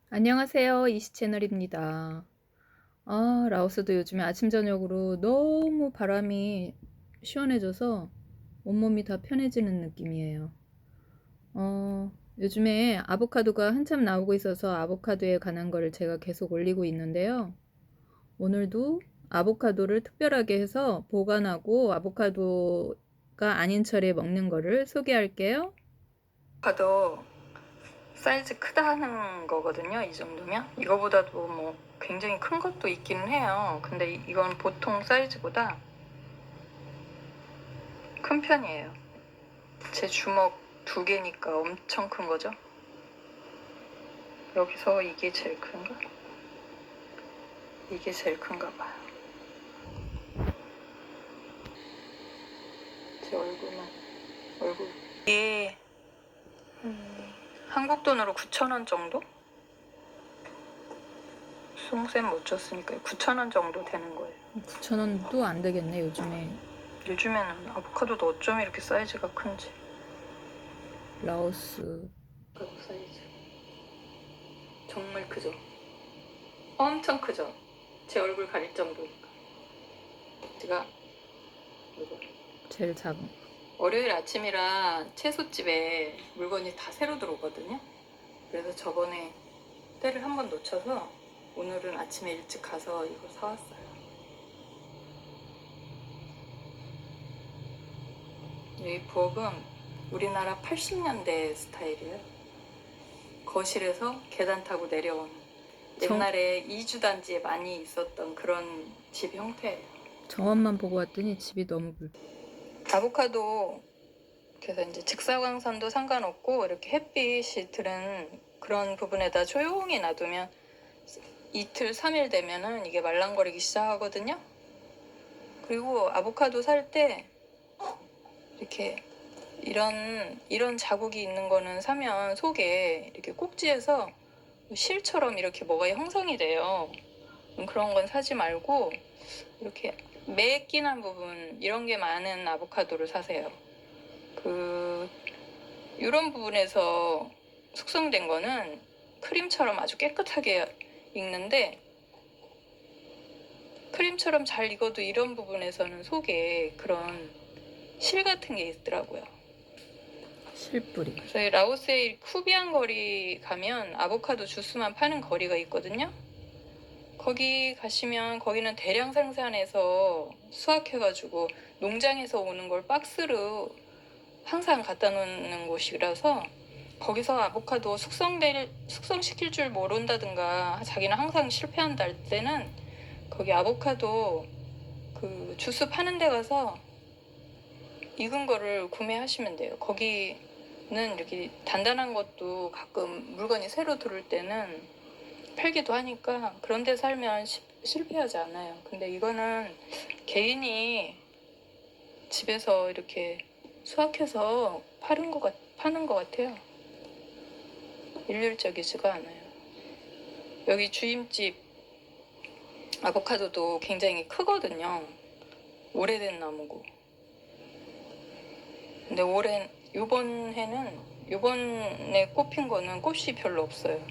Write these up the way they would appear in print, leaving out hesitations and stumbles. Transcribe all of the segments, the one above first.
안녕하세요. 이시 채널입니다. 라오스도 요즘에 아침 저녁으로 너무 바람이 시원해져서 온몸이 다 편해지는 느낌이에요. 요즘에 아보카도가 한참 나오고 있어서 아보카도에 관한 거를 제가 계속 올리고 있는데요. 오늘도 아보카도를 특별하게 해서 보관하고 아보카도가 아닌 철에 먹는 거를 소개할게요. 아보카도 사이즈 크다는 거거든요. 이 정도면 이거보다도 뭐 굉장히 큰 것도 있기는 해요. 근데 이건 보통 사이즈보다 큰 편이에요. 제 주먹 2개니까 엄청 큰 거죠. 여기서 이게 제일 큰가? 이게 제일 큰가 봐요. 제 얼굴 이게 한국 돈으로 9,000원 정도? 송쌤 못 줬으니까 9,000원 정도 되는 거예요. 9,000원도 안 되겠네 요즘에. 요즘에는 아보카도도 어쩜 이렇게 사이즈가 큰지. 라오스 아보카도 사이즈 정말 크죠? 엄청 크죠? 제 얼굴 가릴 정도니까. 제가 이거 제일 작은 거. 월요일 아침이라 채소집에 물건이 다 새로 들어오거든요. 그래서 저번에 때를 한 번 놓쳐서 오늘은 아침에 일찍 가서 이거 사왔어요. 이 부엌은 우리나라 80년대 스타일이에요. 거실에서 계단 타고 내려오는 옛날에 이주단지에 많이 있었던 그런 집 형태예요. 정원만 보고 왔더니 집이 너무 아보카도 그래서 이제 직사광선도 상관없고 이렇게 햇빛이 드는 그런 부분에다 조용히 놔두면 이틀 3일 되면은 이게 말랑거리기 시작하거든요. 그리고 아보카도 살 때 이렇게 이런 자국이 있는 거는 사면 속에 이렇게 꼭지에서 실처럼 이렇게 뭐가 형성이 돼요. 그런 건 사지 말고 이렇게 매끈한 부분 이런 게 많은 아보카도를 사세요. 이런 부분에서 숙성된 거는 크림처럼 아주 깨끗하게 익는데 크림처럼 잘 익어도 이런 부분에서는 속에 그런 실 같은 게 있더라고요. 실뿌리. 그래서 라오스의 쿠비안 거리 가면 아보카도 주스만 파는 거리가 있거든요. 거기 가시면 거기는 대량 생산해서 수확해가지고 농장에서 오는 걸 박스로 항상 갖다 놓는 곳이라서 거기서 아보카도 숙성시킬 줄 모른다든가 자기는 항상 실패한다 할 때는 거기 아보카도 그 주스 파는 데 가서 익은 거를 구매하시면 돼요. 거기는 이렇게 단단한 것도 가끔 물건이 새로 들을 때는 팔기도 하니까 그런 데 살면 실패하지 않아요. 근데 이거는 개인이 집에서 이렇게 수확해서 파는 것 같아요. 일률적이지가 않아요. 여기 주임집 아보카도도 굉장히 크거든요. 오래된 나무고. 근데 요번에 꽃핀 거는 꽃이 별로 없어요.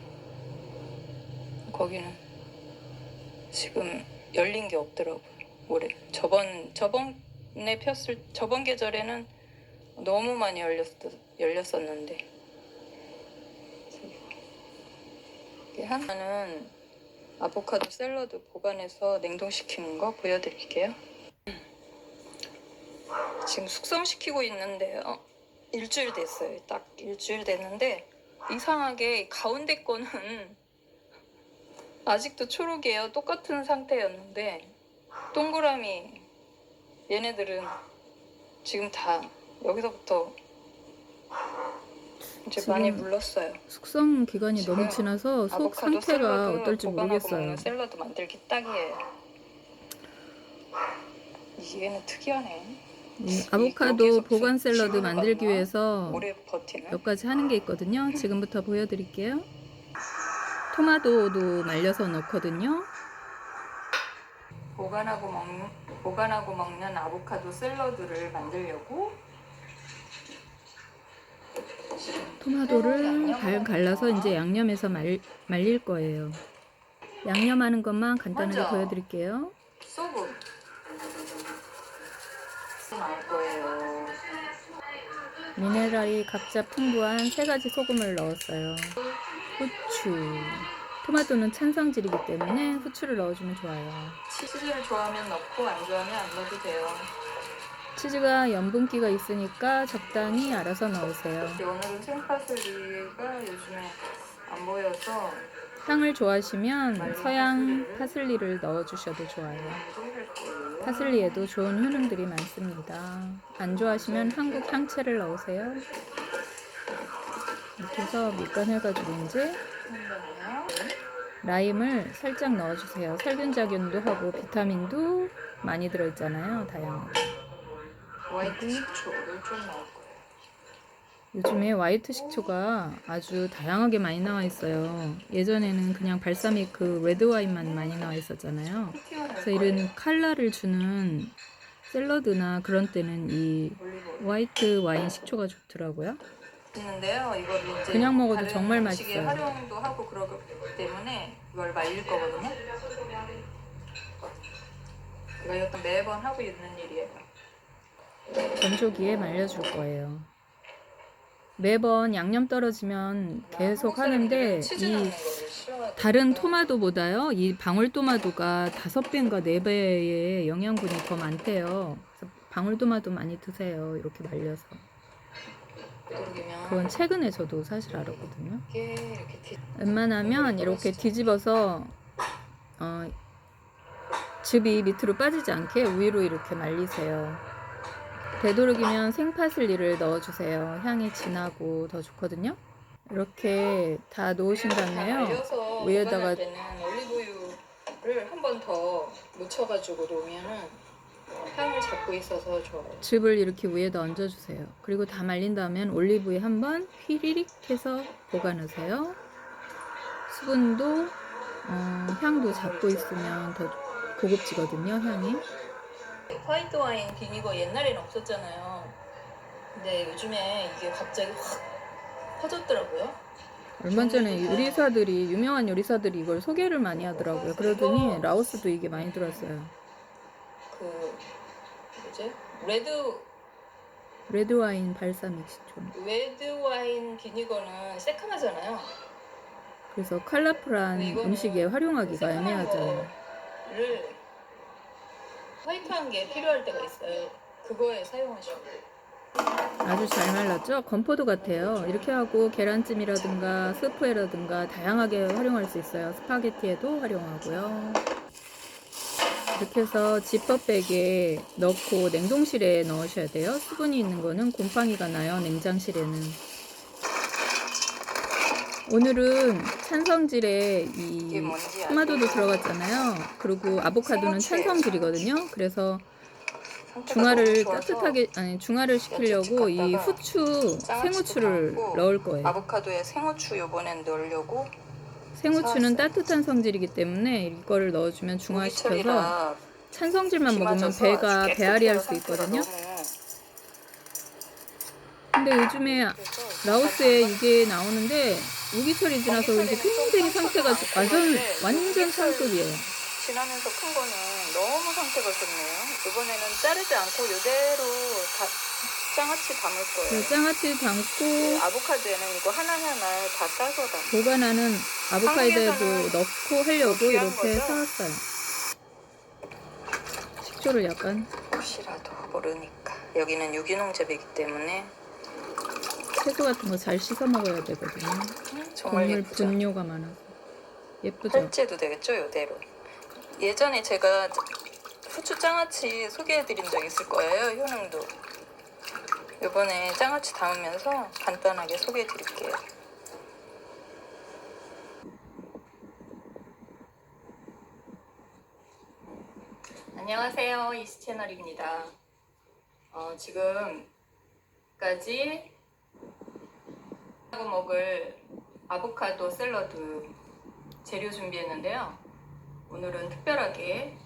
거기는 지금 열린 게 없더라고요. 올해. 저번 계절에는 너무 많이 열렸었는데. 하나는 아보카도 샐러드 보관해서 냉동시키는 거 보여드릴게요. 지금 숙성시키고 있는데요. 일주일 됐어요. 딱 일주일 됐는데 이상하게 가운데 거는 아직도 초록이에요. 똑같은 상태였는데 동그라미 얘네들은 지금 다 여기서부터 이제 많이 물렀어요. 숙성 기간이 너무 지나서 속 상태가 어떨지 모르겠어요. 먹는 샐러드 만들기 딱이에요. 얘는 특이하네. 아보카도 보관 샐러드 만들기 위해서 몇 가지 하는 게 있거든요. 지금부터 보여드릴게요. 토마토도 말려서 넣거든요. 보관하고 먹는 아보카도 샐러드를 만들려고 토마토를 잘 갈라서 이제 양념해서 말릴 거예요. 양념하는 것만 간단하게 먼저 보여드릴게요. 소금 넣을 거예요. 미네랄이 각자 풍부한 3가지 소금을 넣었어요. 후추. 토마토는 찬성질이기 때문에 후추를 넣어주면 좋아요. 치즈를 좋아하면 넣고 안 좋아하면 안 넣어도 돼요. 치즈가 염분기가 있으니까 적당히 알아서 넣으세요. 오늘은 생파슬리가 요즘에 안 보여서 향을 좋아하시면 서양 파슬리를 넣어주셔도 좋아요. 파슬리에도 좋은 효능들이 많습니다. 안 좋아하시면 한국 향채를 넣으세요. 이렇게 해서 밑간해가지고 이제 라임을 살짝 넣어주세요. 살균작용도 하고 비타민도 많이 들어있잖아요. 다양하게. 화이트 식초를 좀 넣을 거예요. 요즘에 화이트 식초가 아주 다양하게 많이 나와 있어요. 예전에는 그냥 발사믹 그 레드 와인만 많이 나와 있었잖아요. 그래서 이런 컬러를 주는 샐러드나 그런 때는 이 화이트 와인 식초가 좋더라고요. 있는데요. 이걸 이제 그냥 먹어도 다른 정말 음식에 맛있어요. 활용도 하고 그러기 때문에 이걸 말릴 거거든요. 제가 이것도 매번 하고 있는 일이에요. 건조기에 말려줄 거예요. 매번 양념 떨어지면 계속 하는데 이 다른 토마토보다요 이 방울토마토가 5배인가 4배의 영양분이 더 많대요. 그래서 방울토마토 많이 드세요. 이렇게 말려서. 그건 최근에 저도 사실 알았거든요. 웬만하면 이렇게 뒤집어서 즙이 밑으로 빠지지 않게 위로 이렇게 말리세요. 되도록이면 생파슬리를 넣어주세요. 향이 진하고 더 좋거든요. 이렇게 다 놓으신 다음에요. 위에다가 올리브유를 한 번 더 묻혀가지고 놓으면은 향을 잡고 있어서 좋아요. 즙을 이렇게 위에다 얹어주세요. 그리고 다 말린 다음엔 올리브유에 한번 휘리릭 해서 볶아놓으세요. 수분도 향도 잡고 있으면 더 고급지거든요. 향이. 화이트 와인 비니거 옛날에는 없었잖아요. 근데 요즘에 이게 갑자기 확 퍼졌더라고요. 얼마 전에 요리사들이 유명한 요리사들이 이걸 소개를 많이 하더라고요. 그러더니 라오스도 이게 많이 들었어요. 그 뭐지? 레드 와인 발사믹 식초. 레드 와인 비니거는 새카마잖아요. 그래서 컬러풀한 음식에 활용하기가 애매하잖아요. 를 화이트한 게 필요할 때가 있어요. 그거에 사용하시면 돼요. 아주 잘 말랐죠? 건포도 같아요. 이렇게 하고 계란찜이라든가 스프에라든가 다양하게 활용할 수 있어요. 스파게티에도 활용하고요. 이렇게 해서 지퍼백에 넣고 냉동실에 넣으셔야 돼요. 수분이 있는 거는 곰팡이가 나요. 냉장실에는. 오늘은 찬성질에 이 토마토도 들어갔잖아요. 그리고 아보카도는 찬성질이거든요. 그래서 중화를 따뜻하게 중화를 시키려고 이 후추, 생후추를 넣을 거예요. 아보카도에 생후추 요번엔 넣으려고. 생후추는 따뜻한 성질이기 때문에 이거를 넣어주면 중화시켜서 찬성질만 먹으면 배가 배앓이할 수 있거든요. 근데 요즘에 라오스에 이게 나오는데 유기철이 지나서 이제 굉장히 상태가 완전 상급이에요. 지나면서 큰 거는 너무 상태가 좋네요. 이번에는 자르지 않고 이대로 다 장아찌 담을 거예요. 네, 장아찌 담고 아보카도에는 이거 하나하나 다 싸서 보관하는 아보카도에도 넣고 하려고 이렇게 사왔어요. 식초를 약간 혹시라도 모르니까. 여기는 유기농 재배이기 때문에 채소 같은 거 잘 씻어 먹어야 되거든요. 정말 곡물 예쁘죠? 분뇨가 많아서 예쁘죠? 팔찌도 되겠죠, 이대로. 예전에 제가 후추 장아찌 소개해드린 적 있을 거예요, 효능도. 이번에 장아찌 담으면서 간단하게 소개해드릴게요. 안녕하세요, 이스 채널입니다. 지금까지 하고 먹을 아보카도 샐러드 재료 준비했는데요. 오늘은 특별하게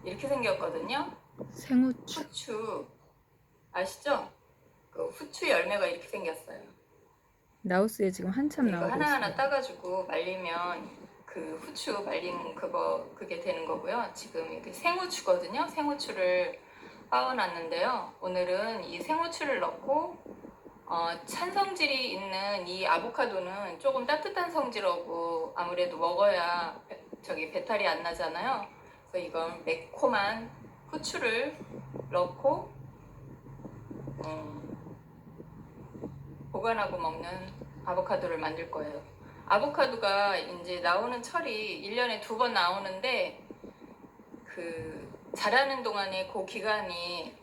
이렇게 생겼거든요. 생후추. 후추 아시죠? 그 후추 열매가 이렇게 생겼어요. 라오스에 지금 한참 이거 나오고 하나하나 있어요. 따가지고 말리면 그 후추 말린 그게 되는 거고요. 지금 이게 생후추거든요. 생후추를 빻아놨는데요. 오늘은 이 생후추를 넣고 찬 성질이 있는 이 아보카도는 조금 따뜻한 성질하고 아무래도 먹어야 배탈이 안 나잖아요. 그래서 이건 매콤한 후추를 넣고 보관하고 먹는 아보카도를 만들 거예요. 아보카도가 이제 나오는 철이 1년에 2번 나오는데 그 자라는 동안에 그 기간이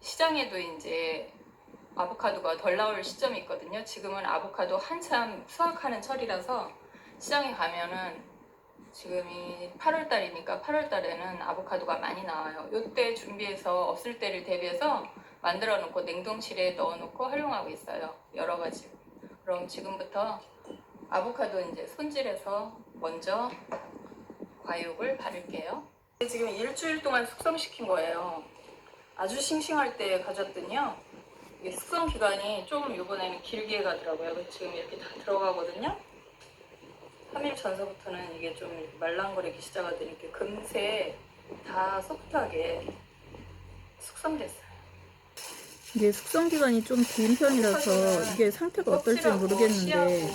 시장에도 이제 아보카도가 덜 나올 시점이 있거든요. 지금은 아보카도 한참 수확하는 철이라서 시장에 가면은 지금이 8월 달이니까 8월 달에는 아보카도가 많이 나와요. 이때 준비해서 없을 때를 대비해서 만들어 놓고 냉동실에 넣어 놓고 활용하고 있어요. 여러 가지. 그럼 지금부터 아보카도 이제 손질해서 먼저 과육을 바를게요. 지금 일주일 동안 숙성시킨 거예요. 아주 싱싱할 때 가졌더니요. 이게 숙성 기간이 조금 이번에는 길게 가더라고요. 지금 이렇게 다 들어가거든요. 3일 전서부터는 이게 좀 말랑거리기 시작하더니 금세 다 소프트하게 숙성됐어요. 이게 숙성 기간이 좀 긴 편이라서 이게 상태가 어떨지 모르겠는데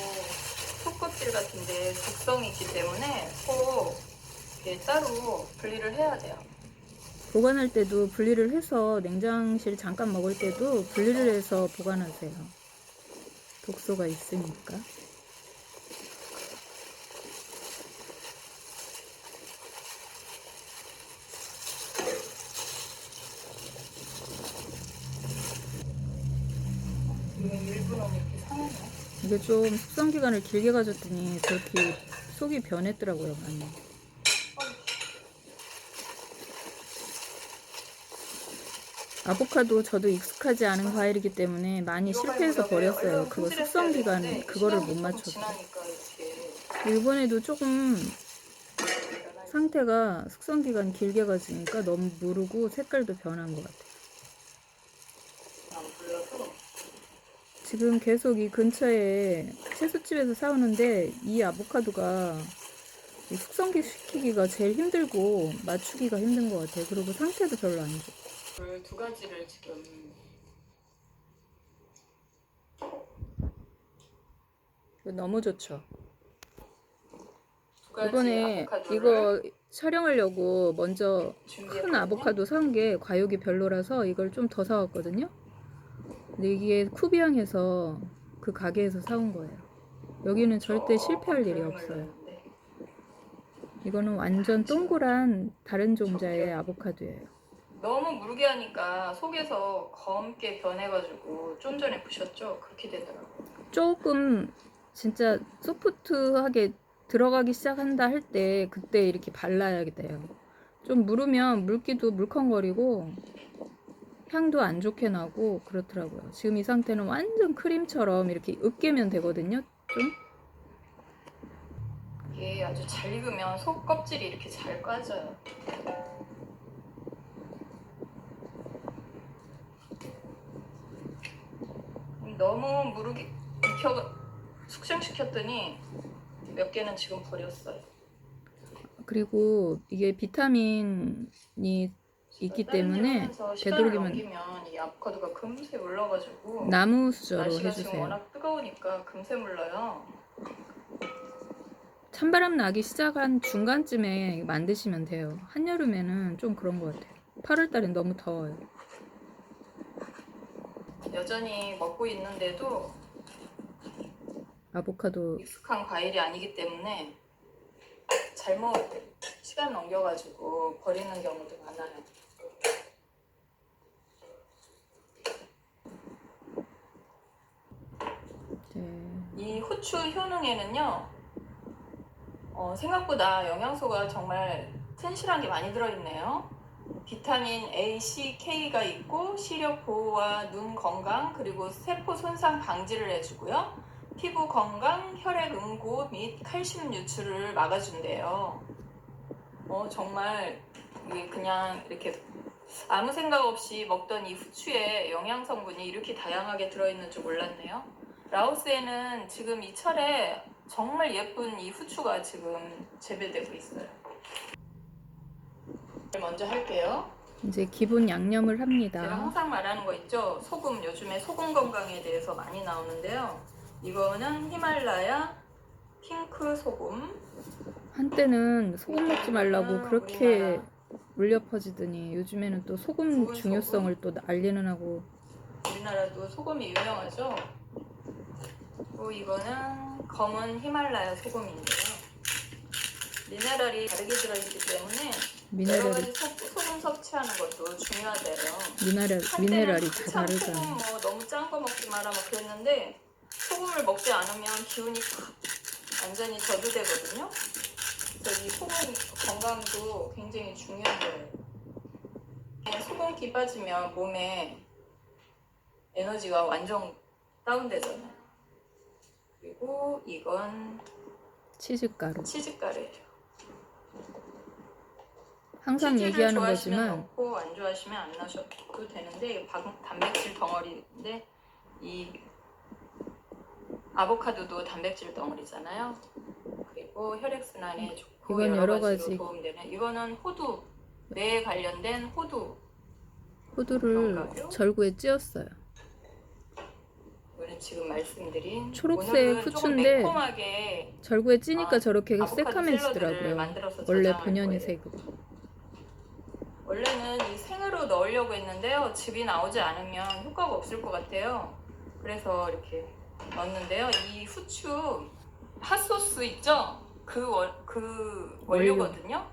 속껍질 같은데 독성이 있기 때문에 꼭 이렇게 따로 분리를 해야 돼요. 보관할 때도 분리를 해서 냉장실 잠깐 먹을 때도 분리를 해서 보관하세요. 독소가 있으니까. 이게 좀 숙성 기간을 길게 가졌더니 저렇게 속이 변했더라고요, 많이. 아보카도 저도 익숙하지 않은 과일이기 때문에 많이 실패해서 버렸어요. 그거 숙성 기간 그거를 못 맞춰서. 이번에도 조금 상태가 숙성 기간 길게 가지니까 너무 무르고 색깔도 변한 것 같아요. 지금 계속 이 근처에 채소집에서 사오는데 이 아보카도가 숙성시키기가 제일 힘들고 맞추기가 힘든 것 같아요. 그리고 상태도 별로 안 좋고. 두 가지를 지금 너무 좋죠. 두 가지 이번에 이거 촬영하려고 먼저 큰 아보카도 사온 게 과육이 별로라서 이걸 좀 더 사왔거든요. 근데 이게 쿠비앙에서 그 가게에서 사온 거예요. 여기는 절대 실패할 일이 없어요. 이거는 완전 동그란 다른 종자의 아보카도예요. 너무 무르게 하니까 속에서 검게 변해가지고 좀 전에 부셨죠? 그렇게 되더라고요. 조금 진짜 소프트하게 들어가기 시작한다 할 때 그때 이렇게 발라야 돼요. 좀 무르면 물기도 물컹거리고 향도 안 좋게 나고 그렇더라고요. 지금 이 상태는 완전 크림처럼 이렇게 으깨면 되거든요. 좀 이게 아주 잘 익으면 속 껍질이 이렇게 잘 까져요. 너무 무르게 숙성시켰더니 몇 개는 지금 버렸어요. 그리고 이게 비타민이 있기 때문에 되도록이면 이 아보카도가 금세 물러가지고 나무 수저로 날씨가 해주세요. 지금 워낙 뜨거우니까 금세 물러요. 찬바람 나기 시작한 중간쯤에 만드시면 돼요. 한여름에는 좀 그런 것 같아요. 8월달엔 너무 더워요. 여전히 먹고 있는데도 아보카도 익숙한 과일이 아니기 때문에 잘못 시간 넘겨가지고 버리는 경우도 많아요. 이 후추 효능에는요, 생각보다 영양소가 정말 튼실한 게 많이 들어있네요. 비타민 A, C, K가 있고 시력 보호와 눈 건강 그리고 세포 손상 방지를 해주고요. 피부 건강, 혈액 응고 및 칼슘 유출을 막아준대요. 정말 이게 그냥 이렇게 아무 생각 없이 먹던 이 후추에 영양 성분이 이렇게 다양하게 들어있는 줄 몰랐네요. 라오스에는 지금 이 철에 정말 예쁜 이 후추가 지금 재배되고 있어요. 먼저 할게요. 이제 기본 양념을 제가 합니다. 항상 말하는 거 있죠? 소금, 요즘에 소금 건강에 대해서 많이 나오는데요. 이거는 히말라야 핑크 소금. 한때는 소금 먹지 말라고 이거는 그렇게 우리나라 울려 퍼지더니 요즘에는 또 소금 굵은 중요성을 또 알리는 하고. 우리나라도 소금이 유명하죠? 그리고 이거는 검은 히말라야 소금인데요. 미네랄이 다르게 들어있기 때문에 여러 가지 소금 섭취하는 것도 중요하대요. 미네랄이 다 참 다르잖아요. 소금 뭐 너무 짠 거 먹지 마라 막 그랬는데 소금을 먹지 않으면 기운이 완전히 저조되거든요. 그래서 이 소금 건강도 굉장히 중요한 거예요. 소금기 빠지면 몸에 에너지가 완전 다운되잖아요. 그리고 이건 치즈가루예요. 항상 얘기하는 거지만 넣고 안 좋아하시면 안 넣으셔도 되는데 단백질 덩어리인데 이 아보카도도 단백질 덩어리잖아요. 그리고 혈액순환에 좋고 이건 여러 여러 가지로 가지 도움되는 이거는 호두 뇌에 관련된 호두를 견과류. 절구에 찧었어요. 이거는 지금 말씀드린 초록색 오늘은 조금 후추인데 매콤하게 절구에 찌니까 저렇게 아보카도 새카매지더라고요. 샐러드를 만들어서 원래 저장할 본연의 거예요. 색으로. 원래는 이 생으로 넣으려고 했는데요. 즙이 나오지 않으면 효과가 없을 것 같아요. 그래서 이렇게 넣었는데요. 이 후추 핫소스 있죠? 그 원료거든요.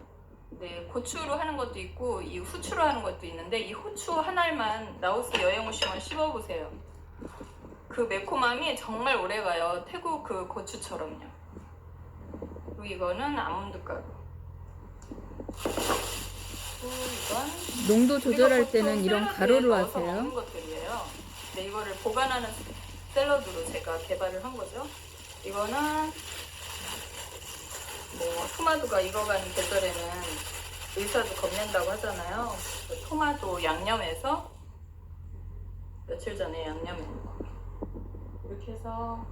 네, 고추로 하는 것도 있고 이 후추로 하는 것도 있는데 이 후추 한 알만 라오스 여행 오시면 씹어보세요. 그 매콤함이 정말 오래가요. 태국 그 고추처럼요. 그리고 이거는 아몬드 가루. 이건 농도 조절할 때는 이런 가루를 넣어서 하세요. 먹는 것들이에요. 근데 이거를 보관하는 샐러드로 제가 개발을 한 거죠. 이거는 뭐 토마토가 익어가는 계절에는 의사도 겁낸다고 하잖아요. 그 토마토 양념해서 며칠 전에 양념한 거. 이렇게 해서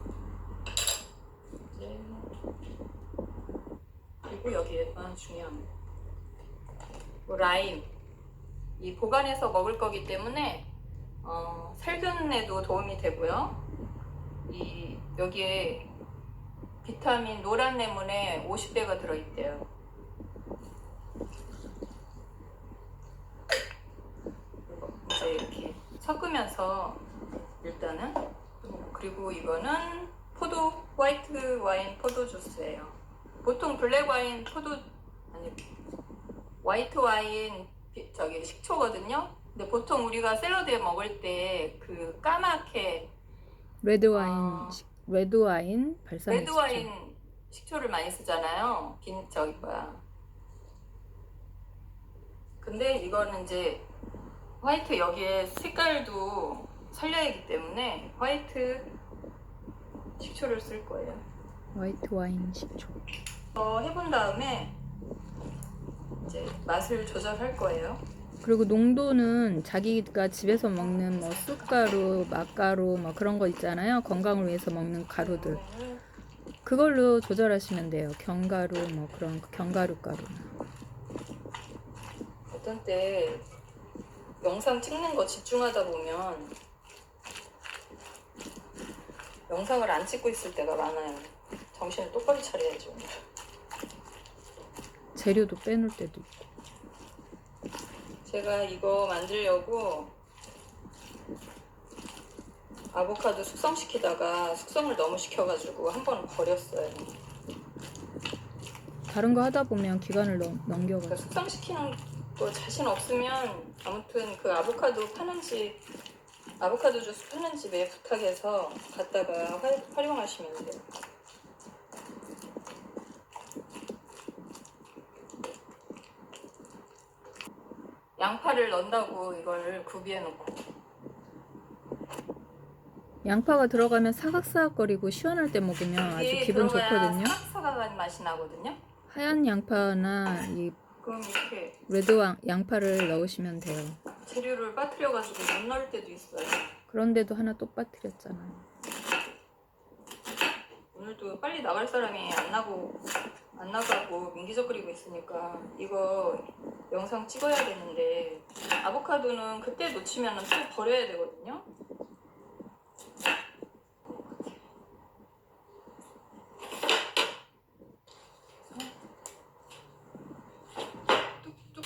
이제 그리고 여기에가 중요한 거. 라임. 이 보관해서 먹을 거기 때문에 살균에도 도움이 되고요. 이 여기에 비타민 노란 레몬에 50배가 들어있대요. 이제 이렇게 섞으면서 일단은 그리고 이거는 화이트 와인 포도 주스예요. 보통 블랙 와인 화이트 와인 식초거든요. 근데 보통 우리가 샐러드에 먹을 때 그 까맣게 레드 와인 발사믹 레드 와인 식초를 많이 쓰잖아요. 근데 이거는 이제 화이트 여기에 색깔도 살려야 하기 때문에 화이트 식초를 쓸 거예요. 화이트 와인 식초. 해본 다음에 이제 맛을 조절할 거예요. 그리고 농도는 자기가 집에서 먹는 뭐 쑥가루, 맛가루 뭐 그런 거 있잖아요. 건강을 위해서 먹는 가루들. 그걸로 조절하시면 돼요. 견가루 뭐 그런 견가루 가루. 어떤 때 영상 찍는 거 집중하다 보면 영상을 안 찍고 있을 때가 많아요. 정신을 똑바로 차려야죠. 재료도 빼놓을 때도 있고. 제가 이거 만들려고 아보카도 숙성시키다가 숙성을 너무 시켜가지고 한 번 버렸어요. 다른 거 하다 보면 기간을 넘겨가지고. 그러니까 숙성시키는 거 자신 없으면 아무튼 그 아보카도 주스 파는 집에 부탁해서 갖다가 활용하시면 돼요. 양파를 넣는다고 이걸 구비해 놓고 양파가 들어가면 사각사각거리고 시원할 때 먹으면 아주 기분 좋거든요. 사각사각한 맛이 나거든요. 하얀 양파나 이 그럼 이렇게 레드 양파를 넣으시면 돼요. 재료를 빠뜨려가지고 못 넣을 때도 있어요. 그런데도 하나 또 빠뜨렸잖아요. 오늘도 빨리 나갈 사람이 안 나가고 민기적거리고 있으니까 이거 영상 찍어야 되는데 아보카도는 그때 놓치면 또 버려야 되거든요. 뚝뚝.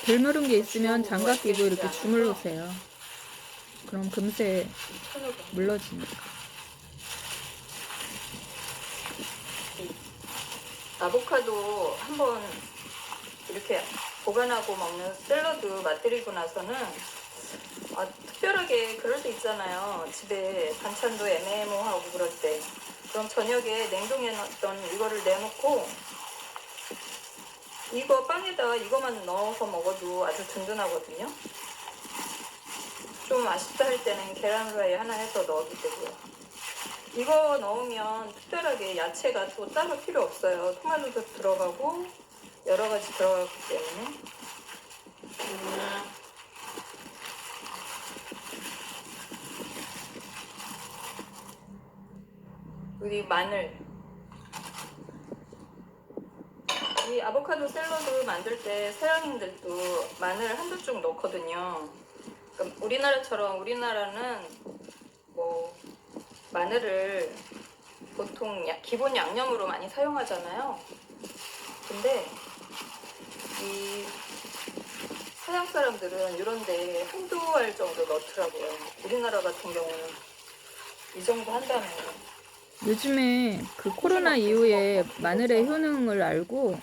덜 누른 게 있으면 장갑 끼고 이렇게 주물르세요. 그럼 금세 물러지니까. 아보카도 한번 이렇게 보관하고 먹는 샐러드 맛들이고 나서는 특별하게 그럴 때 있잖아요. 집에 반찬도 애매모호하고 그럴 때. 그럼 저녁에 냉동해 놨던 이거를 내놓고 이거 빵에다 이거만 넣어서 먹어도 아주 든든하거든요. 좀 아쉽다 할 때는 계란 후라이 하나 해서 넣어도 되고요. 이거 넣으면 특별하게 야채가 또 따로 필요 없어요. 토마토도 들어가고 여러 가지 들어가기 때문에. 우리 마늘. 이 아보카도 샐러드 만들 때 서양인들도 마늘 한두 쪽 넣거든요. 그러니까 우리나라는 뭐 마늘을 보통 기본 양념으로 많이 사용하잖아요. 근데 이 서양 사람들은 이런데 한두 알 정도 넣더라고요. 우리나라 같은 경우는 이 정도 한다면. 요즘에 그 코로나 이후에 마늘의 효능을 알고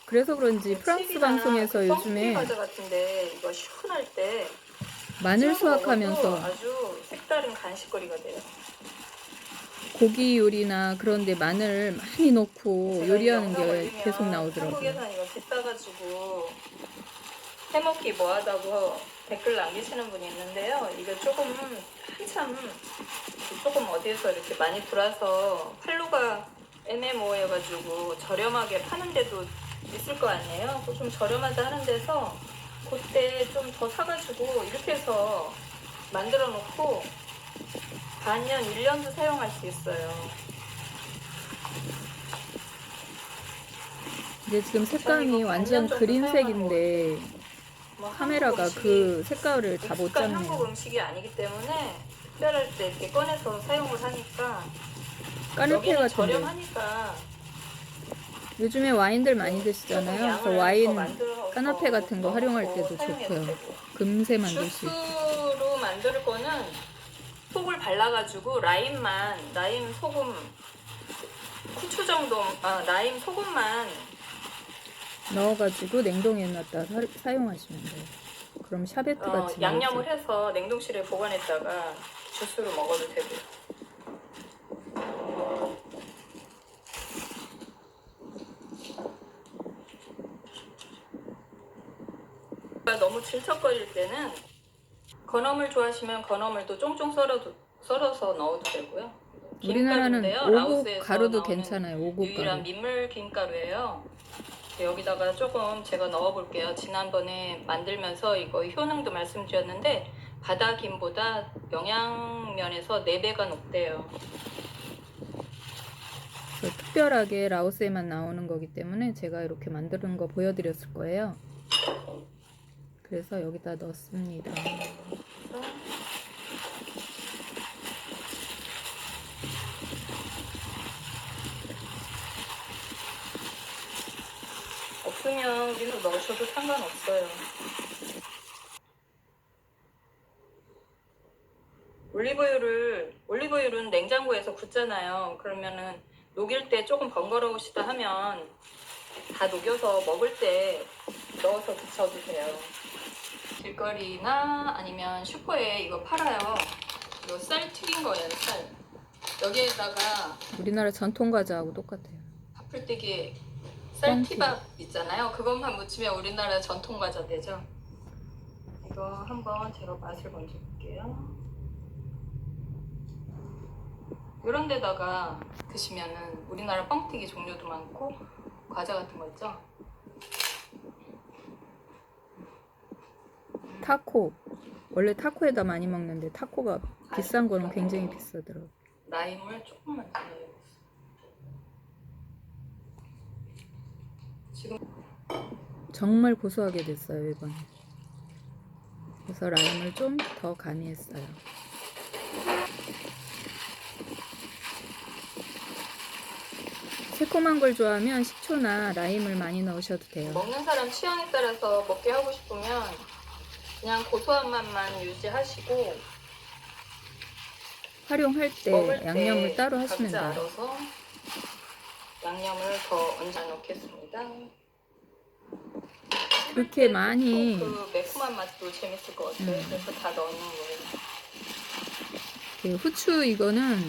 그래서 그런지 프랑스 방송에서 요즘에 과자 같은데 이거 시원할 때 마늘 수확하면서 아주 색다른 간식거리가 돼요. 고기 요리나 그런데 마늘 많이 넣고 요리하는 게 계속 나오더라고요. 한국에서는 이거 비싸가지고 해먹기 뭐하다고 댓글 남기시는 분이 있는데요. 이거 한참 조금 어디에서 이렇게 많이 돌아서 팔로가 애매모호해가지고 저렴하게 파는 데도 있을 거 아니에요. 좀 저렴하다 하는 데서 그때 좀 더 사가지고 이렇게 해서 만들어 놓고 반년, 1년도 사용할 수 있어요. 근데 지금 색감이 완전 그린색인데 카메라가 그 색깔을 다 못 한국 잡네요. 음식이 아니기 때문에 특별할 때 이렇게 꺼내서 사용을 하니까 까르페 여기는 같은데 저렴하니까 요즘에 와인들 많이 드시잖아요. 그래서 와인 까나페 같은 거 활용할 때도 좋고요. 금세 만들 수 있고. 주스로 만들 거는 속을 발라가지고 라임 소금 후추 정도 라임 소금만 넣어가지고 냉동에 놨다 사용하시면 돼요. 그럼 샤베트 같이 양념을 나오죠. 해서 냉동실에 보관했다가 주스로 먹어도 되고요. 너무 질척거릴 때는 건어물 좋아하시면 건어물도 쫑쫑 썰어서 넣어도 되고요. 우리나라는 김가루인데요. 오곡 가루도 나오는 괜찮아요. 오곡 유일한 가루. 민물 김가루예요. 여기다가 조금 제가 넣어볼게요. 지난번에 만들면서 이거 효능도 말씀드렸는데 바다김보다 영양면에서 4배가 높대요. 특별하게 라오스에만 나오는 거기 때문에 제가 이렇게 만드는 거 보여드렸을 거예요. 그래서 여기다 넣습니다. 없으면 우리도 넣으셔도 상관없어요. 올리브유는 냉장고에서 굽잖아요. 그러면은 녹일 때 조금 번거로우시다 하면 다 녹여서 먹을 때 넣어서 드셔도 돼요. 길거리나 아니면 슈퍼에 이거 팔아요. 이거 쌀 튀긴 거예요, 쌀. 여기에다가 우리나라 전통 과자하고 똑같아요. 밥풀떼기 쌀티밥 있잖아요. 그것만 묻히면 우리나라 전통 과자 되죠. 이거 한번 제가 맛을 먼저 볼게요. 이런 데다가 드시면은 우리나라 뻥튀기 종류도 많고 과자 같은 거 있죠. 타코. 원래 타코에다 많이 먹는데 타코가 비싼 거는 굉장히 비싸더라고. 라임을 조금만 더 넣어야겠어. 지금 정말 고소하게 됐어요 이번에. 그래서 라임을 좀 더 가미했어요. 새콤한 걸 좋아하면 식초나 라임을 많이 넣으셔도 돼요. 먹는 사람 취향에 따라서 먹게 하고 싶으면 그냥 고소한 맛만 유지하시고 활용할 먹을 때 때 양념을 따로 하시면 각자 돼요. 알아서 양념을 더 얹어 놓겠습니다. 그렇게 많이 그 매콤한 맛도 재밌을 것 같아요. 그래서 다 넣는 거예요. 그 후추 이거는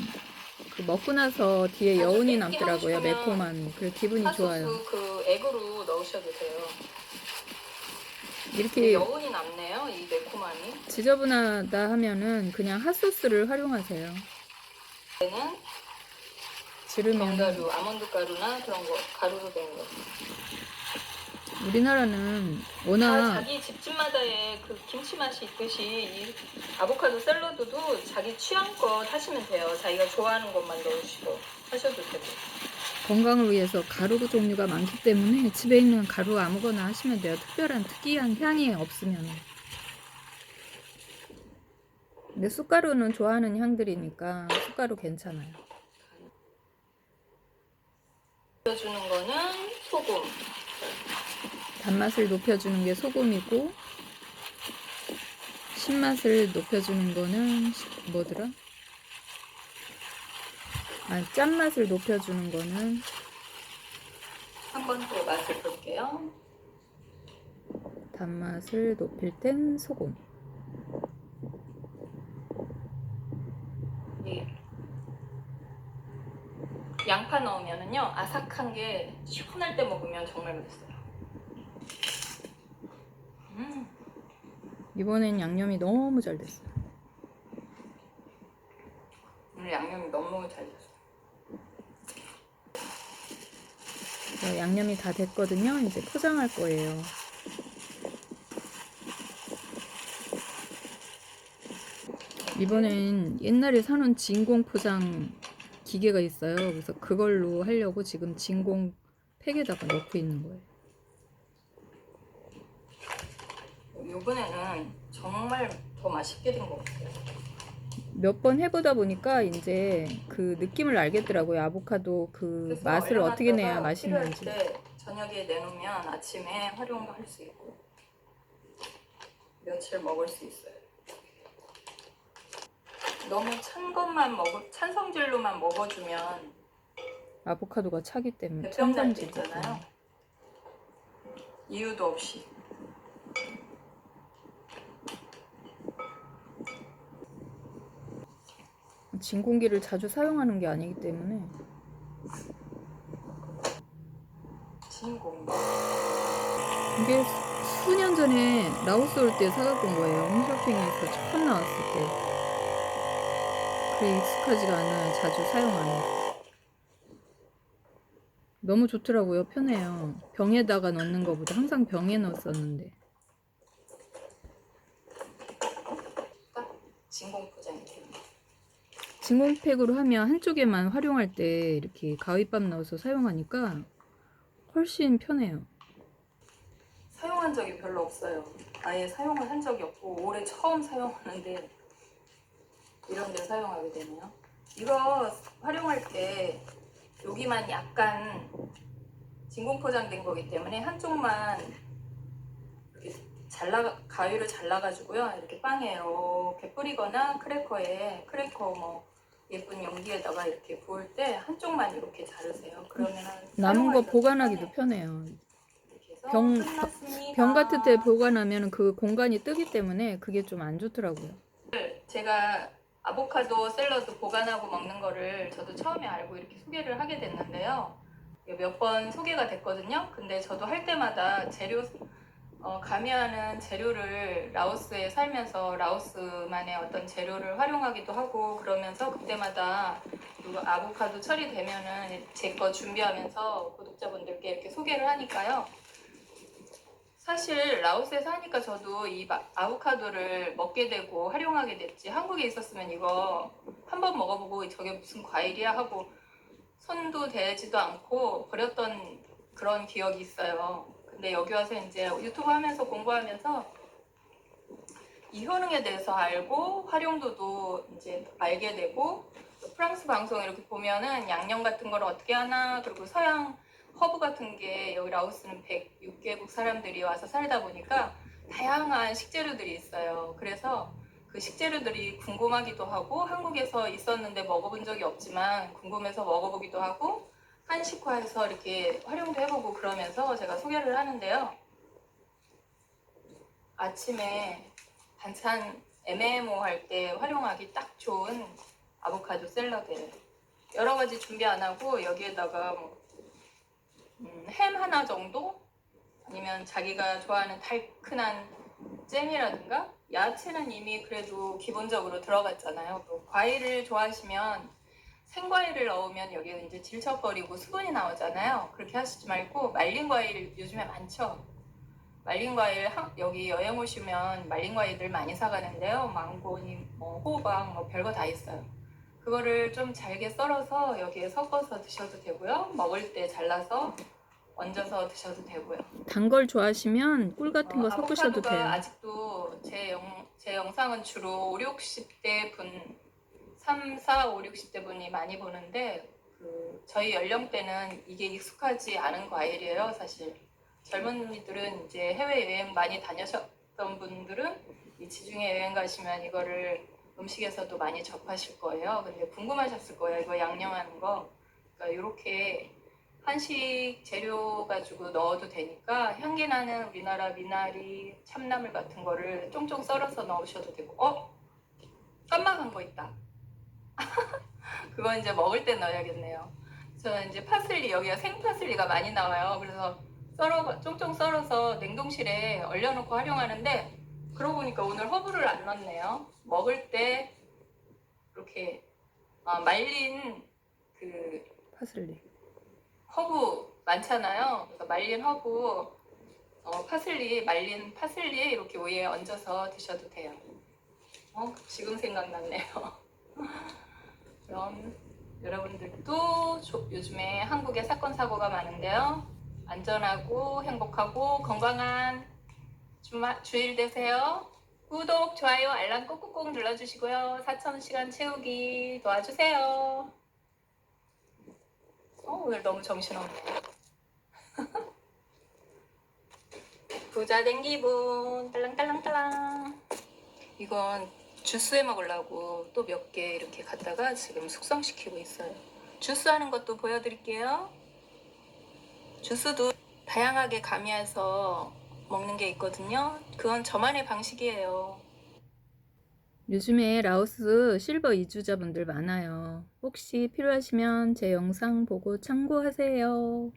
그 먹고 나서 뒤에 아주 여운이 맵게 남더라고요. 하고 싶으면 매콤한. 그 기분이 핫소스 좋아요. 그 액으로 넣으셔도 돼요. 이렇게 여운이 남네요. 이 매콤함이. 지저분하다 하면은 그냥 핫소스를 활용하세요. 얘는 지르면 견과류, 아몬드 가루나 그런 거 가루로 된 거. 우리나라는 다 워낙 자기 집집마다의 그 김치 맛이 있듯이 이 아보카도 샐러드도 자기 취향껏 하시면 돼요. 자기가 좋아하는 것만 넣으시고 하셔도 되고. 건강을 위해서 가루 종류가 많기 때문에 집에 있는 가루 아무거나 하시면 돼요. 특별한 특이한 향이 없으면. 근데 쑥가루는 좋아하는 향들이니까 쑥가루 괜찮아요. 넣어주는 거는 소금. 단맛을 높여주는 게 소금이고 신맛을 높여주는 거는 뭐더라? 아, 짠맛을 높여주는 거는 한 번 또 맛을 볼게요. 단맛을 높일 땐 소금. 이 양파 넣으면은요 아삭한 게 시원할 때 먹으면 정말 맛있어요. 이번엔 양념이 너무 잘 됐어요. 오늘 양념이 너무 잘 됐어요. 양념이 다 됐거든요. 이제 포장할 거예요. 이번엔 옛날에 사놓은 진공 포장 기계가 있어요. 그래서 그걸로 하려고 지금 진공 팩에다가 넣고 있는 거예요. 이번에는 정말 더 맛있게 된 것 같아요. 몇 번 해보다 보니까 이제 그 느낌을 알겠더라고요. 아보카도 그 그래서 맛을 어떻게 내야 얼려놨다가 맛있는지. 필요할 때 저녁에 내놓으면 아침에 활용할 수 있고 며칠 먹을 수 있어요. 너무 찬 성질로만 먹어주면 아보카도가 차기 때문에 배병 날 때 찬성질이기 있잖아요. 때문에. 이유도 없이. 진공기를 자주 사용하는 게 아니기 때문에. 진공. 이게 수년 전에 라오스 올 때 사갖고 온 거예요. 홈쇼핑에서 처음 나왔을 때. 그래 익숙하지가 않아요. 자주 사용하는. 너무 좋더라고요. 편해요. 병에다가 넣는 것보다 항상 병에 넣었었는데. 딱 진공 포장이 돼요. 진공팩으로 하면 한쪽에만 활용할 때 이렇게 가위밥 넣어서 사용하니까 훨씬 편해요. 사용한 적이 별로 없어요. 아예 사용을 한 적이 없고 올해 처음 사용하는데 이런 데 사용하게 되네요. 이거 활용할 때 여기만 약간 진공 포장된 거기 때문에 한쪽만 이렇게 가위로 잘라가지고요. 이렇게 빵에 이렇게 뿌리거나 크래커 뭐 예쁜 용기에다가 이렇게 부을 때 한쪽만 이렇게 자르세요. 그러면 남은 거 보관하기도 편해요. 병 같은 데 보관하면 그 공간이 뜨기 때문에 그게 좀 안 좋더라고요. 제가 아보카도 샐러드 보관하고 먹는 거를 저도 처음에 알고 이렇게 소개를 하게 됐는데요. 몇 번 소개가 됐거든요. 근데 저도 할 때마다 가미하는 재료를 라오스에 살면서 라오스만의 어떤 재료를 활용하기도 하고 그러면서 그때마다 아보카도 처리되면은 제 거 준비하면서 구독자분들께 이렇게 소개를 하니까요. 사실 라오스에 사니까 저도 이 아보카도를 먹게 되고 활용하게 됐지, 한국에 있었으면 이거 한번 먹어보고 저게 무슨 과일이야 하고 손도 대지도 않고 버렸던 그런 기억이 있어요. 근데 여기 와서 이제 유튜브 하면서 공부하면서 이 효능에 대해서 알고 활용도도 이제 알게 되고, 프랑스 방송 이렇게 보면은 양념 같은 걸 어떻게 하나, 그리고 서양 허브 같은 게, 여기 라오스는 106개국 사람들이 와서 살다 보니까 다양한 식재료들이 있어요. 그래서 그 식재료들이 궁금하기도 하고, 한국에서 있었는데 먹어본 적이 없지만 궁금해서 먹어보기도 하고, 한식화해서 이렇게 활용도 해보고 그러면서 제가 소개를 하는데요. 아침에 반찬 애매모호할 때 활용하기 딱 좋은 아보카도 샐러드. 여러 가지 준비 안 하고 여기에다가 햄 하나 정도, 아니면 자기가 좋아하는 달큰한 잼이라든가, 야채는 이미 그래도 기본적으로 들어갔잖아요. 또 과일을 좋아하시면 생과일을 넣으면 여기에 이제 질척거리고 수분이 나오잖아요. 그렇게 하시지 말고 말린 과일 요즘에 많죠. 말린 과일, 여기 여행 오시면 말린 과일들 많이 사가는데요. 망고니 호박 별거 다 있어요. 그거를 좀 잘게 썰어서 여기에 섞어서 드셔도 되고요. 먹을 때 잘라서 얹어서 드셔도 되고요. 단 걸 좋아하시면 꿀 같은 거 섞으셔도 아보카도가 돼요. 아직도 제 영상은 주로 5, 60대 분, 3, 4, 5, 60대 분이 많이 보는데, 저희 연령대는 이게 익숙하지 않은 과일이에요, 사실. 젊은이들은 이제 해외여행 많이 다녀셨던 분들은 이 지중해 여행 가시면 이거를 음식에서도 많이 접하실 거예요. 근데 궁금하셨을 거예요, 이거 양념하는 거. 그러니까 이렇게 한식 재료 가지고 넣어도 되니까 향기 나는 우리나라 미나리, 참나물 같은 거를 쫑쫑 썰어서 넣으셔도 되고, 깜빡한 거 있다. 그건 이제 먹을 때 넣어야겠네요. 저는 이제 파슬리, 여기가 생파슬리가 많이 나와요. 그래서 쫑쫑 썰어서 냉동실에 얼려놓고 활용하는데, 그러고 보니까 오늘 허브를 안 넣었네요. 먹을 때 이렇게 말린 그 파슬리. 허브 많잖아요. 그래서 말린 허브, 파슬리, 말린 파슬리에 이렇게 위에 얹어서 드셔도 돼요. 지금 생각났네요. 그럼 여러분들도 요즘에 한국에 사건 사고가 많은데요. 안전하고 행복하고 건강한 주일 되세요. 구독, 좋아요, 알람 꼭꼭꼭 눌러주시고요. 4,000시간 채우기 도와주세요. 오늘 너무 정신없네. 부자 된 기분. 딸랑딸랑딸랑. 이건 주스해 먹으려고 또 몇 개 이렇게 갖다가 지금 숙성시키고 있어요. 주스 하는 것도 보여드릴게요. 주스도 다양하게 가미해서 먹는 게 있거든요. 그건 저만의 방식이에요. 요즘에 라오스 실버 이주자분들 많아요. 혹시 필요하시면 제 영상 보고 참고하세요.